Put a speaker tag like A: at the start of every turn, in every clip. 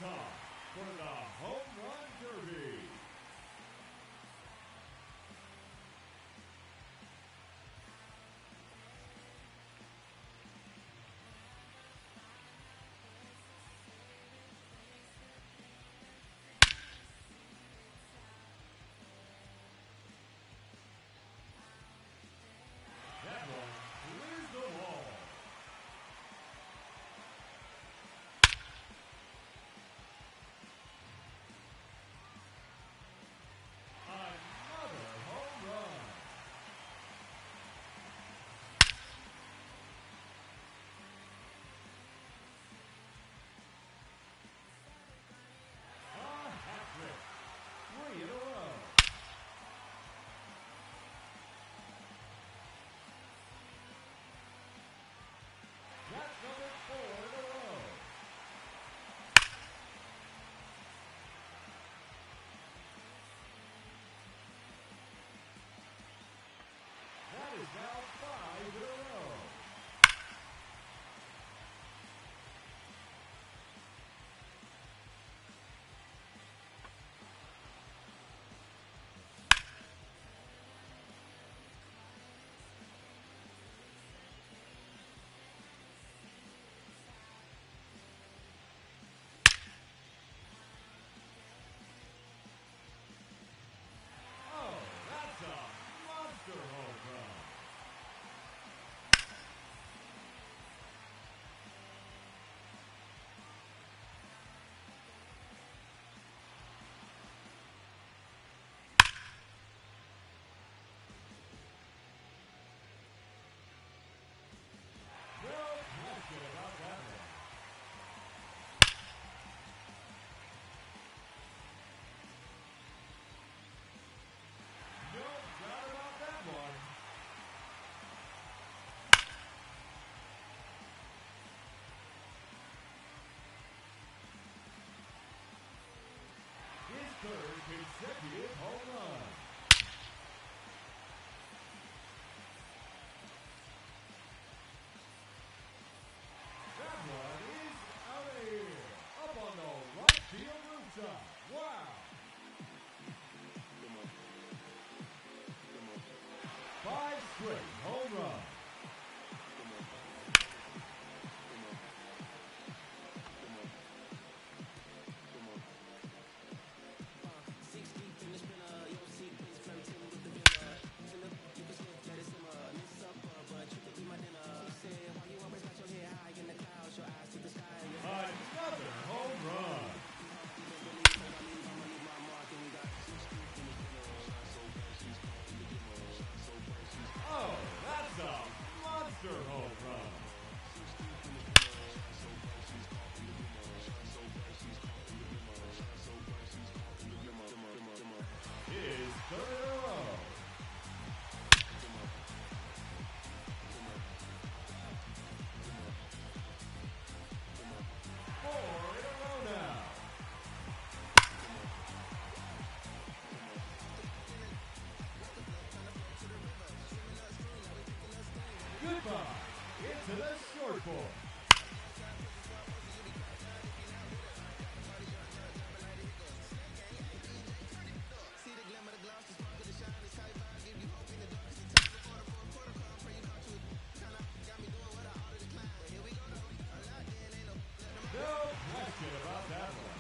A: time for the Home Run Derby. That one clears the wall. Another home run. A hat trick. 3 in a row. That's number 4 in a row. That is now 5 in a row. Oh, that's a monster home run. No question about that one. No doubt about that one. His third consecutive home run. That one is out of here. Up on the right field rooftop. Wow. 5 straight home runs. Another home run. Oh, that's a monster home run. His third in a row. Four in a row now. Goodbye into the short ball. No question about that one.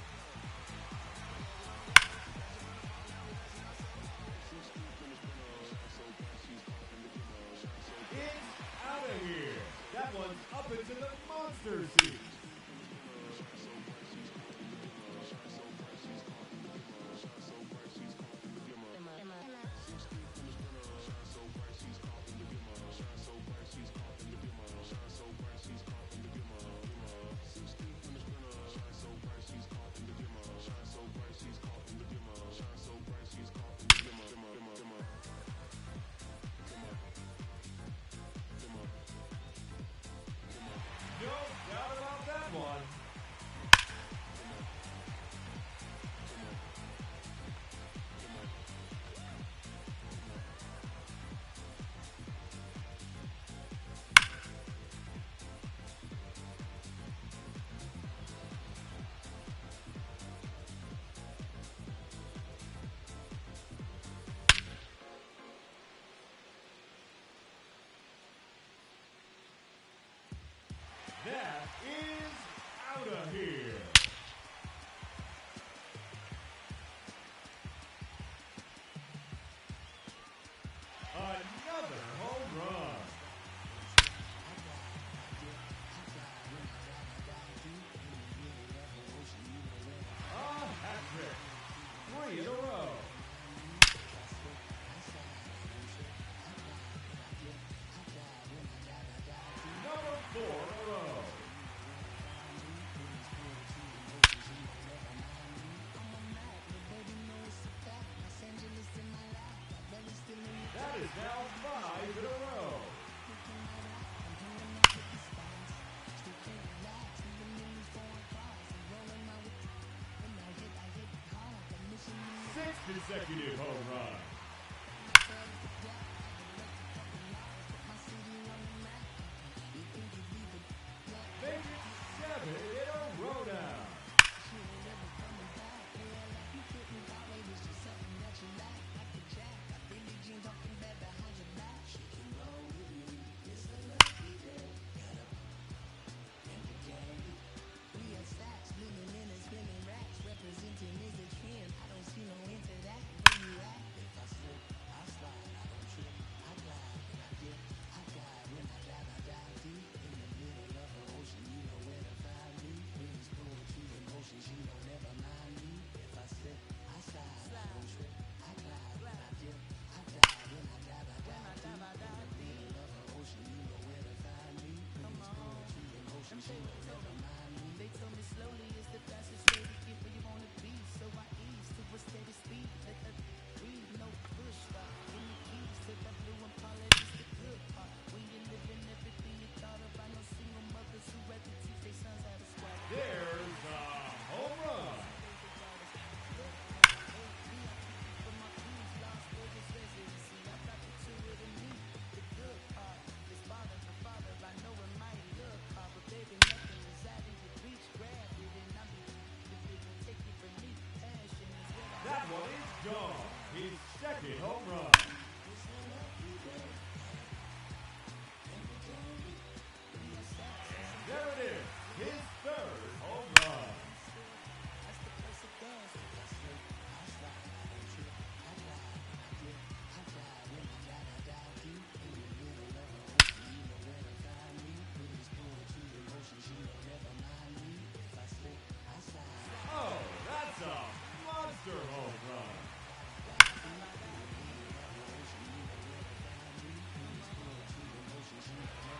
A: It's out of here. That one's up into the monster seat. No doubt about row. Number 4 in a row. That is now 5 in a row. Sixth consecutive home run. Make it 7 in a row now.
B: They told me slowly is the fastest way to get where you wanna be. So I ease to a steady speed. Let that breathe, no push stop. Give me keys to that blue Impala, just the good part. When you're living everything you thought about, no single mothers who rather teach their sons how to squat.
A: There's a home run. That one is gone. His second home run. There it is. His third home run. Oh, that's a monster home run.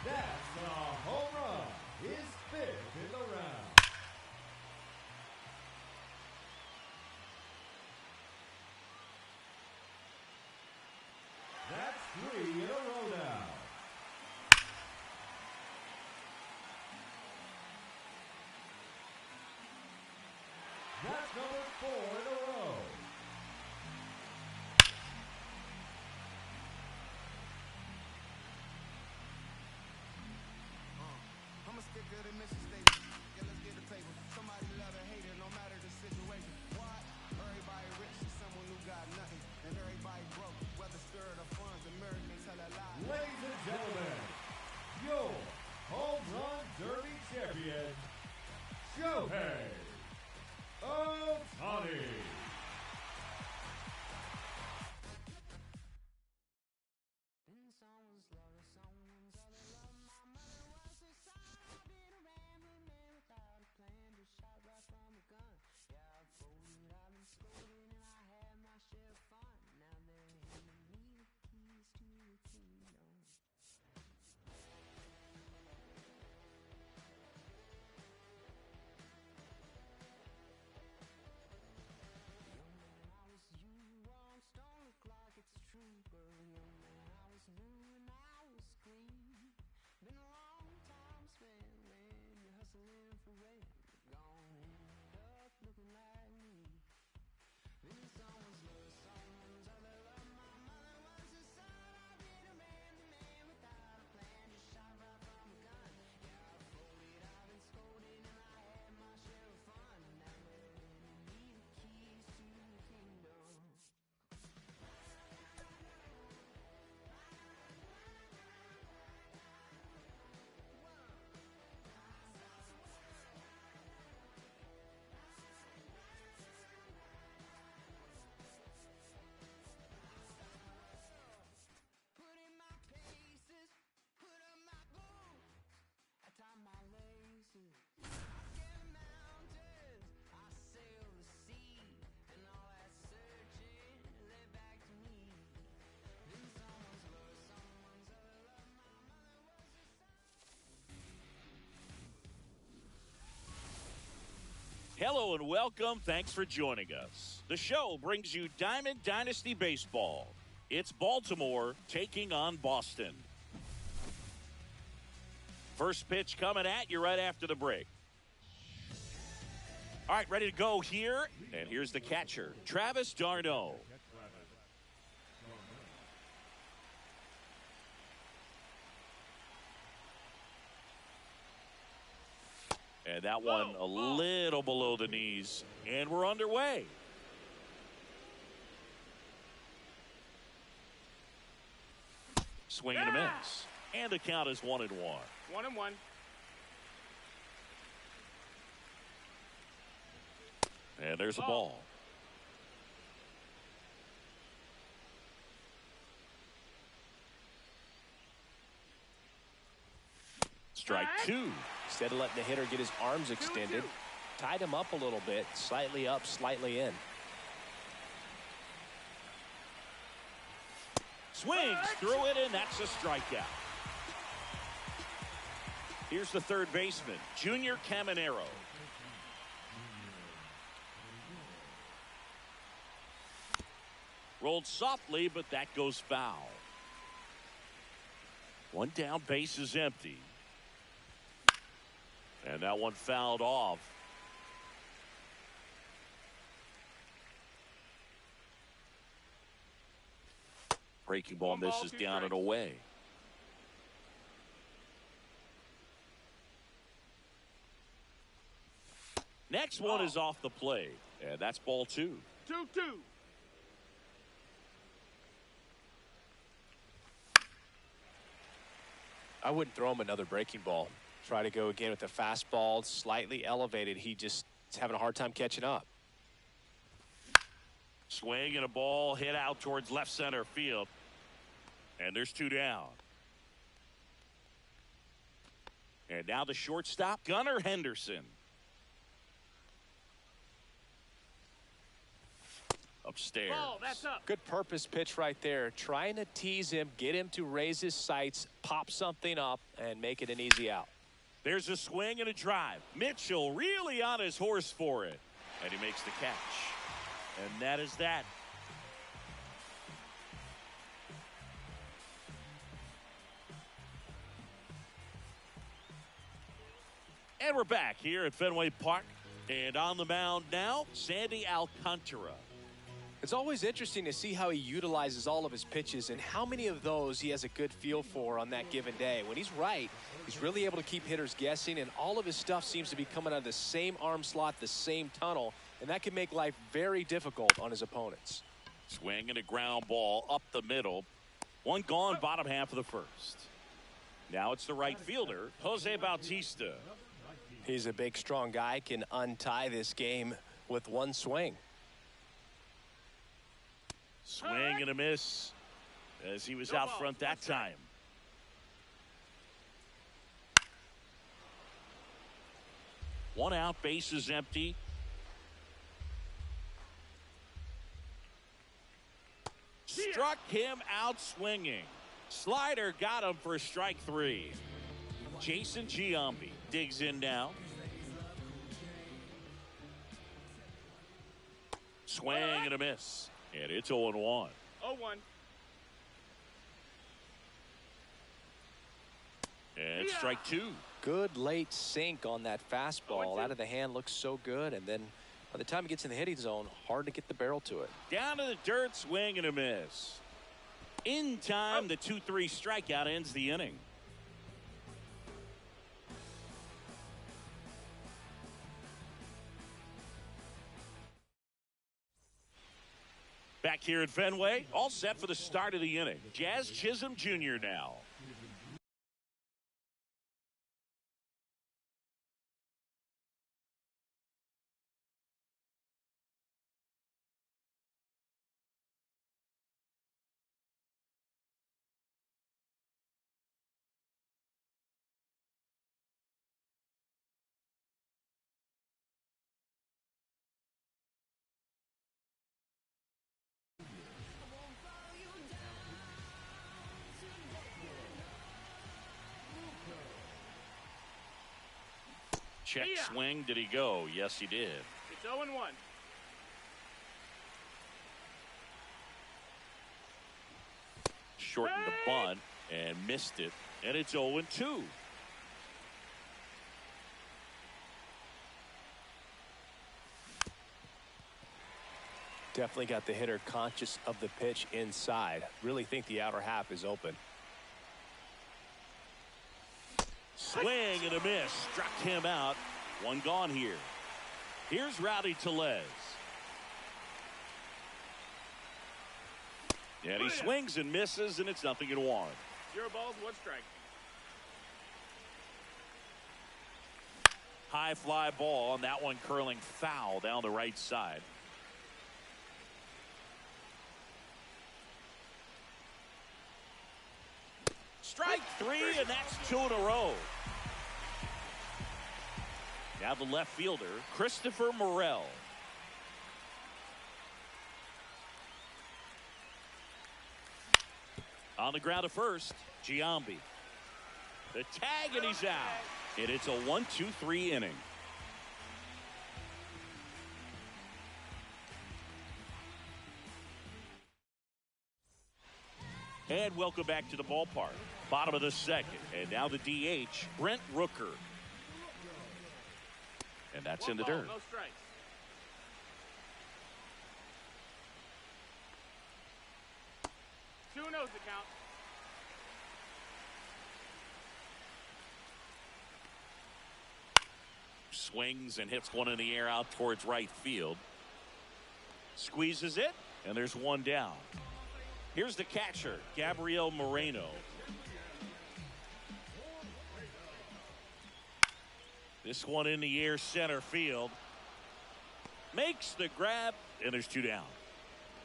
A: That's a home run. His fifth in the round. That's 3 in a row now. That's number 4 in a row.
C: I'ma stick to the mission statement. Yeah, let's get the paper. Somebody love or hate it, no matter the situation. What? Everybody rich is someone who got nothing. And everybody broke, whether spirit or funds, Americans tell a lie.
A: Ladies and gentlemen, your home run derby champion, Shohei Ohtani.
D: Hello and welcome. Thanks for joining us. The show brings you Diamond Dynasty Baseball. It's Baltimore taking on Boston. First pitch coming at you right after the break. All right, ready to go here. And here's the catcher, Travis d'Arnaud. And that one a little below the knees. And we're underway. Swing and a miss. And the count is 1-1.
E: 1-1.
D: And there's a ball. Strike two.
F: Instead of letting the hitter get his arms extended, tied him up a little bit, slightly up, slightly in.
D: Swings through it, and that's a strikeout. Here's the third baseman, Junior Caminero. Rolled softly, but that goes foul. One down, base is empty. And that one fouled off. Breaking ball misses down and away. Next one is off the plate. And that's ball 2.
E: 2-2.
F: I wouldn't throw him another breaking ball. Try to go again with the fastball, slightly elevated. He just is having a hard time catching up.
D: Swing and a ball hit out towards left center field. And there's 2 down. And now the shortstop, Gunnar Henderson. Upstairs.
E: Ball, that's up.
F: Good purpose pitch right there. Trying to tease him, get him to raise his sights, pop something up, and make it an easy out.
D: There's a swing and a drive. Mitchell really on his horse for it. And he makes the catch. And that is that. And we're back here at Fenway Park. And on the mound now, Sandy Alcantara.
F: It's always interesting to see how he utilizes all of his pitches and how many of those he has a good feel for on that given day. When he's right, he's really able to keep hitters guessing, and all of his stuff seems to be coming out of the same arm slot, the same tunnel, and that can make life very difficult on his opponents.
D: Swing and a ground ball up the middle. One gone, bottom half of the first. Now it's the right fielder, Jose Bautista.
F: He's a big, strong guy, can untie this game with one swing.
D: Swing and a miss as he was out front that time. One out, base is empty. Struck him out swinging. Slider got him for strike 3. Jason Giambi digs in now. Swing and a miss. And it's 0-1.
E: 0-1.
D: And strike 2.
F: Good late sink on that fastball. Out of the hand, looks so good. And then by the time he gets in the hitting zone, hard to get the barrel to it.
D: Down to the dirt, swing and a miss. In time, the 2-3 strikeout ends the inning. Back here at Fenway, all set for the start of the inning. Jazz Chisholm Jr. now. Check swing. Did he go? Yes, he did.
E: 0-1.
D: Shortened the bunt and missed it, and it's 0-2.
F: Definitely got the hitter conscious of the pitch inside. Really think the outer half is open.
D: Swing and a miss. Struck him out. One gone here. Here's Rowdy Tellez. And he swings and misses, and it's 0-1.
E: 0 balls, 1 strike.
D: High fly ball, and that one curling foul down the right side. Strike 3, and that's 2 in a row. Now the left fielder, Christopher Morel. On the ground at first, Giambi. The tag, and he's out. And it's a 1-2-3 inning. And welcome back to the ballpark. Bottom of the second. And now the DH, Brent Rooker. And that's in the dirt.
E: No strikes. Two knows the count.
D: Swings and hits one in the air out towards right field. Squeezes it, and there's one down. Here's the catcher, Gabriel Moreno. This one in the air, center field. Makes the grab, and there's 2 down.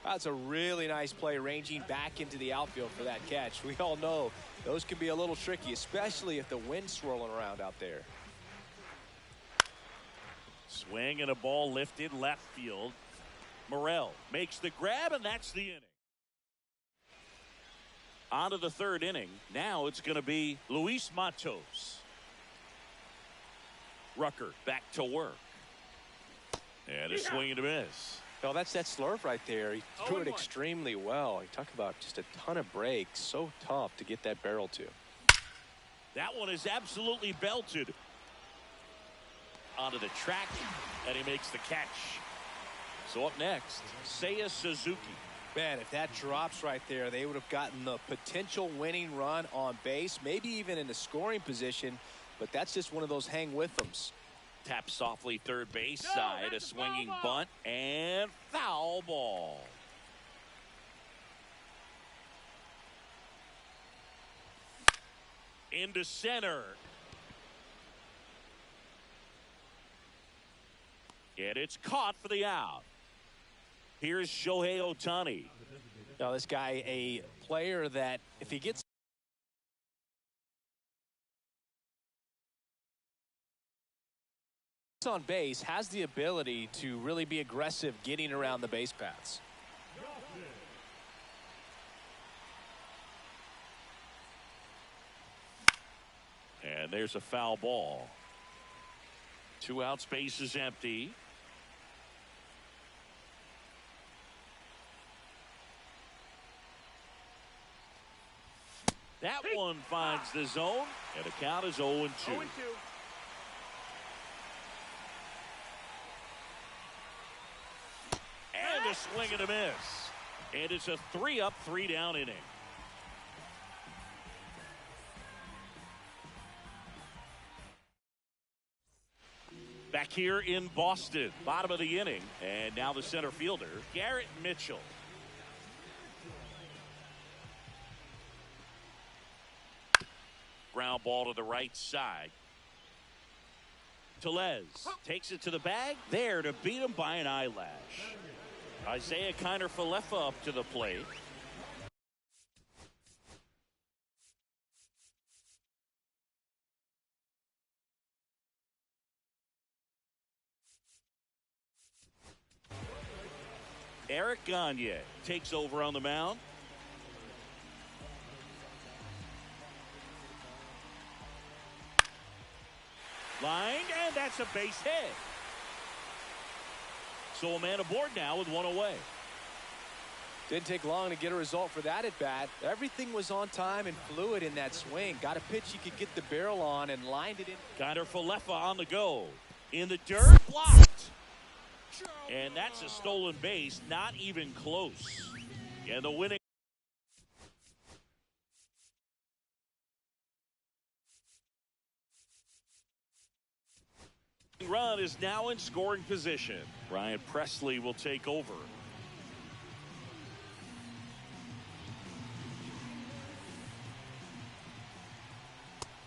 F: That's a really nice play, ranging back into the outfield for that catch. We all know those can be a little tricky, especially if the wind's swirling around out there.
D: Swing and a ball lifted left field. Morel makes the grab, and that's the inning. On to the third inning. Now it's going to be Luis Matos. Rucker back to work. And a swing and a miss.
F: No, that's that slurve right there. He threw it
E: 0-1.
F: extremely well. You talk about just a ton of breaks. So tough to get that barrel to.
D: That one is absolutely belted. Onto the track, and he makes the catch. So up next, Seiya Suzuki.
F: Man, if that drops right there, they would have gotten the potential winning run on base, maybe even in the scoring position, but that's just one of those hang with thems.
D: Tap softly third base
E: No,
D: side, a
E: that's a
D: swinging
E: foul ball.
D: bunt, and foul ball. Into center. And it's caught for the out. Here's Shohei Ohtani.
F: Now, this guy, a player that if he gets on base, has the ability to really be aggressive getting around the base paths.
D: And there's a foul ball. 2 out, space is empty. That one finds the zone, and the count is 0-2.
E: 0-2.
D: And a swing and a miss. And it's a 3-up, 3-down inning. Back here in Boston, bottom of the inning. And now the center fielder, Garrett Mitchell. Ground ball to the right side. Tellez takes it to the bag. There to beat him by an eyelash. Isaiah Kiner-Falefa up to the plate. Eric Gagne takes over on the mound. Line, and that's a base hit. So a man aboard now with one away.
F: Didn't take long to get a result for that at bat. Everything was on time and fluid in that swing. Got a pitch you could get the barrel on and lined it in.
D: Kinder Falefa on the go. In the dirt, blocked. And that's a stolen base, not even close. And the winning run is now in scoring position. Ryan Presley will take over.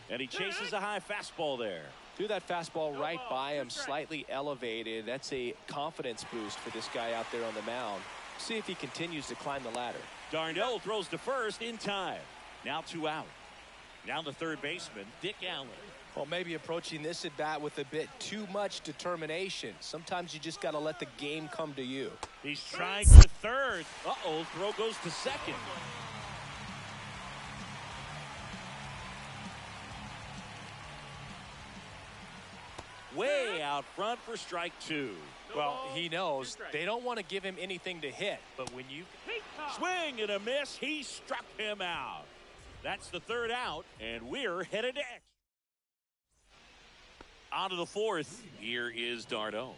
D: And he chases a high fastball there.
F: Threw that fastball right by him, slightly elevated. That's a confidence boost for this guy out there on the mound. See if he continues to climb the ladder.
D: Darnell throws to first in time. Now 2 out. Now the third baseman, Dick Allen.
F: Well, maybe approaching this at bat with a bit too much determination. Sometimes you just got to let the game come to you.
D: He's trying for third. Uh-oh, throw goes to second. Way out front for strike 2.
F: Well, he knows they don't want to give him anything to hit, but when you
D: Swing and a miss, he struck him out. That's the third out, and we're headed to extra. On to the fourth. Here is Darno.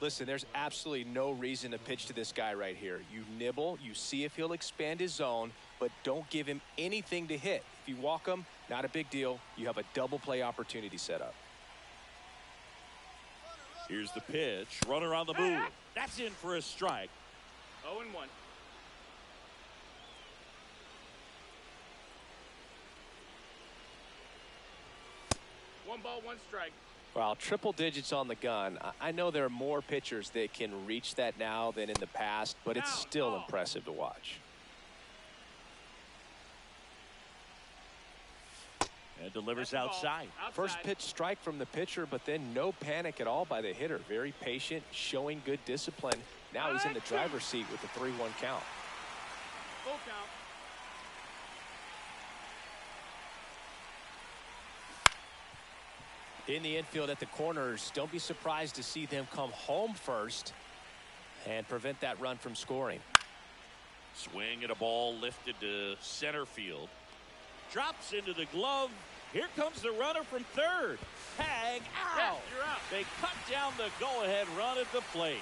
F: Listen, there's absolutely no reason to pitch to this guy right here. You nibble, you see if he'll expand his zone, but don't give him anything to hit. If you walk him, not a big deal. You have a double play opportunity set up.
D: Here's the pitch. Runner on the move. That's in for a strike.
E: 0-1. 1 ball, 1 strike.
F: Well, triple digits on the gun. I know there are more pitchers that can reach that now than in the past, but it's still impressive to watch.
D: And delivers outside.
F: First pitch strike from the pitcher, but then no panic at all by the hitter. Very patient, showing good discipline. Now he's in the driver's seat with the 3-1 count.
E: Full count.
F: In the infield at the corners, don't be surprised to see them come home first and prevent that run from scoring.
D: Swing at a ball lifted to center field. Drops into the glove. Here comes the runner from third. Tag out.
E: You're out.
D: They cut down the go-ahead run at the plate.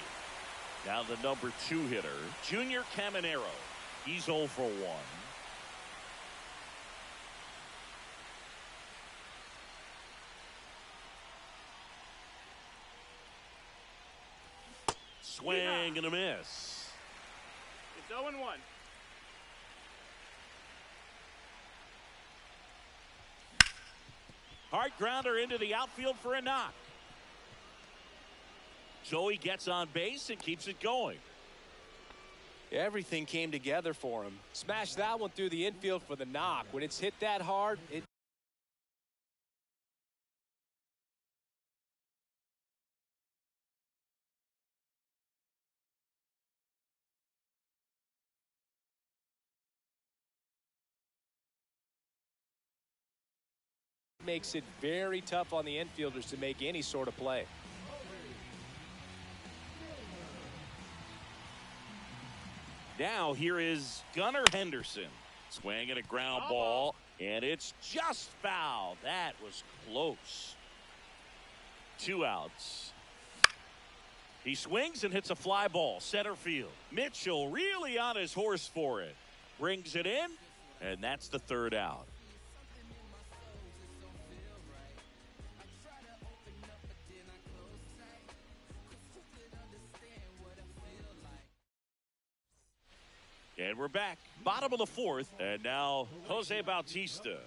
D: Now the number 2 hitter, Junior Caminero. He's 0 for 1. Swing and a miss.
E: It's 0-1.
D: Hard grounder into the outfield for a knock. Joey gets on base and keeps it going.
F: Everything came together for him. Smashed that one through the infield for the knock. When it's hit that hard, it makes it very tough on the infielders to make any sort of play.
D: Now here is Gunnar Henderson. Swing at a ground ball, and it's just foul. That was close. 2 outs. He swings and hits a fly ball, center field. Mitchell really on his horse for it. Brings it in, and that's the 3rd out. And we're back. Bottom of the 4th. And now Jose Bautista.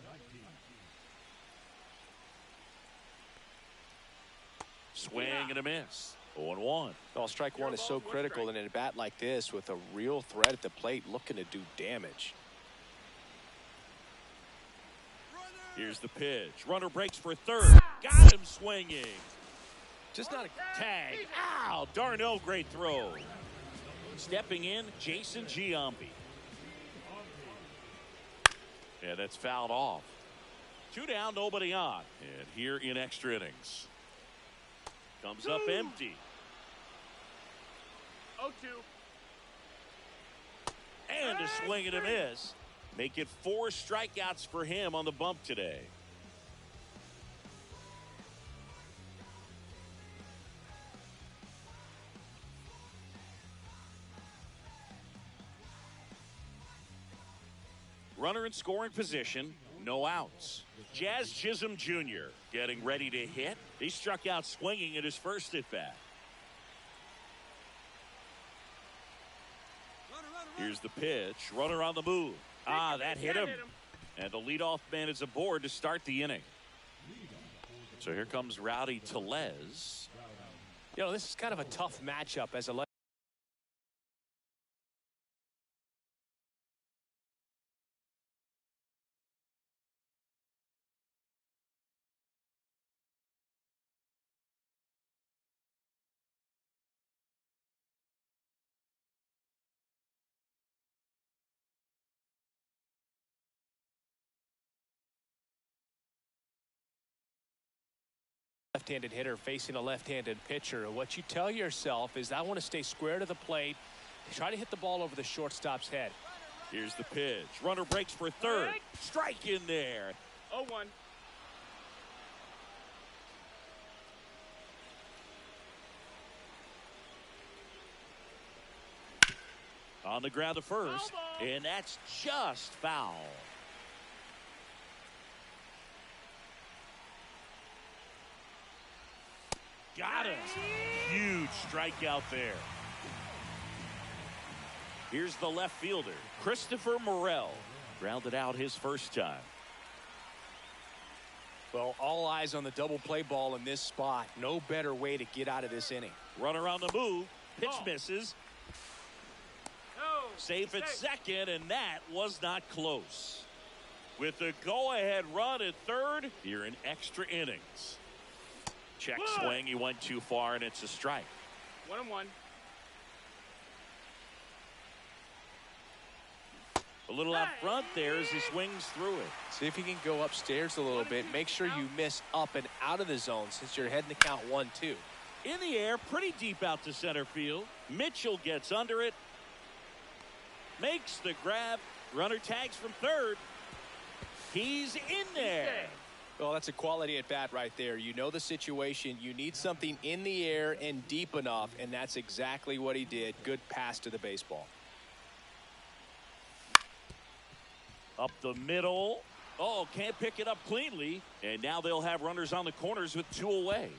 D: Swing and a miss. 0-1.
F: Well, strike one is so critical in a bat like this with a real threat at the plate looking to do damage.
D: Here's the pitch. Runner breaks for third. Got him swinging.
F: Just not a
D: Tag. Ow. Darno, great throw. Stepping in, Jason Giambi. Yeah, that's fouled off. 2 down, nobody on. And here in extra innings. Comes up empty.
E: 0-2.
D: And a swing and a miss. Make it 4 strikeouts for him on the bump today. Runner in scoring position, no outs. Jazz Chisholm Jr. getting ready to hit. He struck out swinging at his first at bat. Here's the pitch. Runner on the move. That hit him. And the leadoff man is aboard to start the inning. So here comes Rowdy Tellez.
F: You know, this is kind of a tough matchup as a left-handed hitter facing a left-handed pitcher. What you tell yourself is, I want to stay square to the plate, try to hit the ball over the shortstop's head.
D: Here's the pitch. Runner breaks for third. Strike in there.
E: 0-1.
D: On the ground to first, and that's just foul. Got him. Huge strikeout there. Here's the left fielder, Christopher Morel. Grounded out his first time.
F: Well, all eyes on the double play ball in this spot. No better way to get out of this inning.
D: Runner on the move. Pitch misses. Safe at second, and that was not close. With the go-ahead run at third, you're in extra innings. Check swing. He went too far, and it's a strike.
E: 1-1.
D: A little out front there as he swings through it.
F: See if you can go upstairs a little bit. Make sure you miss up and out of the zone since you're heading to count 1-2.
D: In the air, pretty deep out to center field. Mitchell gets under it. Makes the grab. Runner tags from third. He's in there.
F: Well, that's a quality at bat right there. You know the situation. You need something in the air and deep enough, and that's exactly what he did. Good pass to the baseball.
D: Up the middle. Oh, can't pick it up cleanly. And now they'll have runners on the corners with 2 away.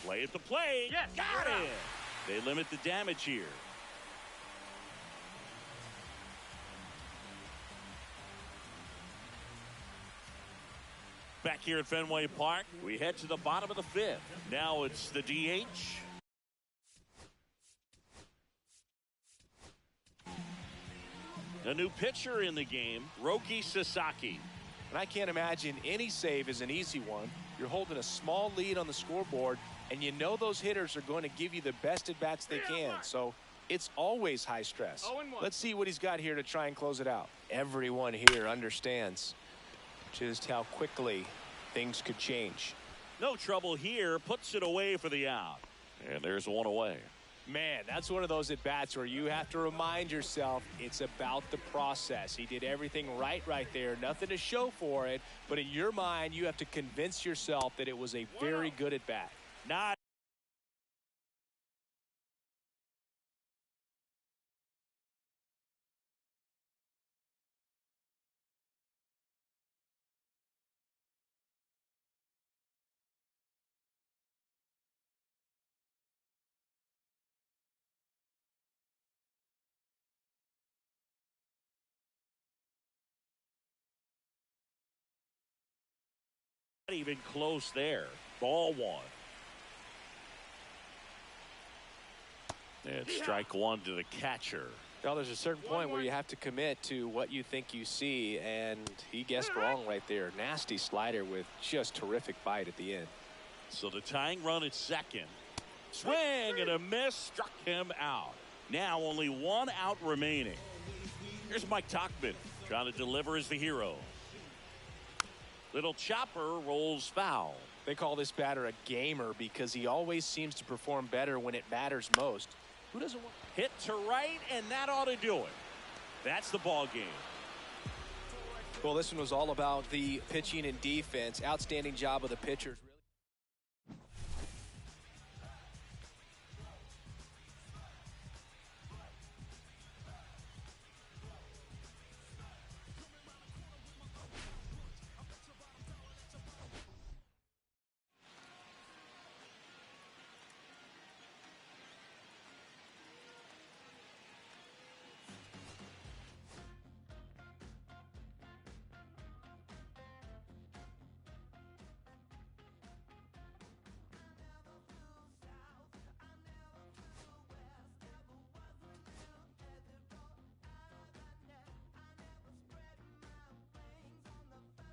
D: Play at the plate.
E: Yes,
D: got it. They limit the damage here. Back here at Fenway Park, we head to the bottom of the 5th. Now it's the DH. A new pitcher in the game, Roki Sasaki.
F: And I can't imagine any save is an easy one. You're holding a small lead on the scoreboard, and you know those hitters are going to give you the best at-bats they can. So it's always high stress.
E: 0-1.
F: Let's see what he's got here to try and close it out. Everyone here understands just how quickly things could change.
D: No trouble here. Puts it away for the out. And there's 1 away.
F: Man, that's one of those at-bats where you have to remind yourself it's about the process. He did everything right there. Nothing to show for it. But in your mind, you have to convince yourself that it was a very good at-bat.
D: Not even close there. Ball 1. And strike 1 to the catcher.
F: Well, there's a certain point where you have to commit to what you think you see, and he guessed wrong right there. Nasty slider with just terrific bite at the end.
D: So the tying run at second. Swing and a miss, struck him out. Now only 1 out remaining. Here's Mike Tauchman trying to deliver as the hero. Little chopper rolls foul.
F: They call this batter a gamer because he always seems to perform better when it matters most. Who doesn't want?
D: Hit to right, and that ought to do it. That's the ball game.
F: Well, this one was all about the pitching and defense. Outstanding job of the pitchers.